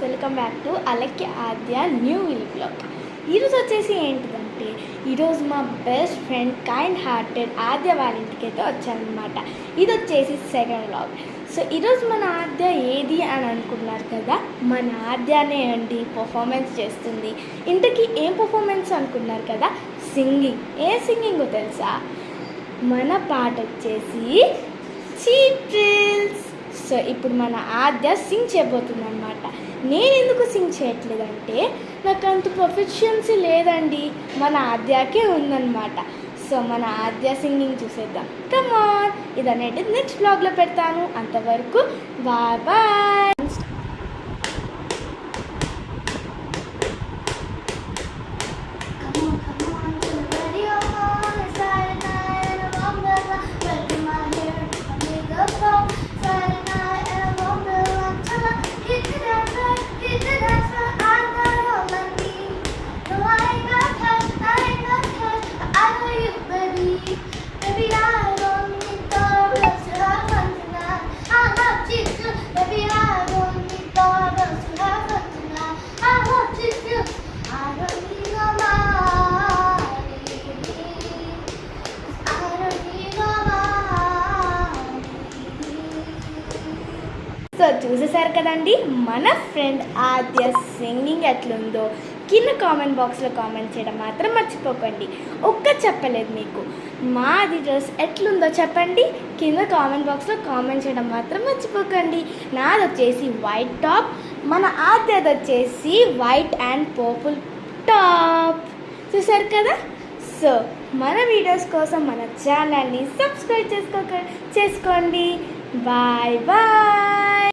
Welcome back to అలక్కి Aadya new vlog. ఈరోజు వచ్చేసి ఏంటిదంటే ఈరోజు మా best friend kind hearted Aadya వాళ్ళ ఇంటికి అయితే వచ్చానమాట. ఇది వచ్చేసి సెకండ్ వ్లాగ్. సో ఈరోజు మన ఆద్య ఏది అని అనుకున్నారు కదా, మన ఆద్యనే అండి పర్ఫార్మెన్స్ చేస్తుంది. ఇంతకీ ఏం పర్ఫార్మెన్స్ అనుకున్నారు కదా, సింగింగ్. ఏ సింగింగో తెలుసా? మన పాట వచ్చేసి చీప్ థ్రిల్స్. సో ఇప్పుడు మన ఆద్య సింగ్ చేయబోతుంది అనమాట. నేను ఎందుకు సింగ్ చేయట్లేదంటే నాకు అంత ప్రొఫెషన్సీ లేదండి, మన ఆద్యకే ఉందన్నమాట. సో మన ఆద్య సింగింగ్ చూసేద్దాం. కమ్ ఆన్, ఇది అనేది నెక్స్ట్ బ్లాగ్లో పెడతాను. అంతవరకు బాయ్ బాయ్. సో చూసేసారు కదండి మన ఫ్రెండ్ ఆద్య సింగింగ్ ఎట్లుందో. కింద కామెంట్ బాక్స్లో కామెంట్ చేయడం మాత్రం మర్చిపోకండి. చెప్పలేదు మీకు, మాది డ్రెస్ ఎట్లుందో చెప్పండి. కింద కామెంట్ బాక్స్లో కామెంట్ చేయడం మాత్రం మర్చిపోకండి. నాది వచ్చేసి వైట్ టాప్, మన ఆద్యది వచ్చేసి వైట్ అండ్ పర్పుల్ టాప్. చూసారు కదా. సో మన వీడియోస్ కోసం మన ఛానల్ని సబ్స్క్రైబ్ చేసుకోండి. Bye bye.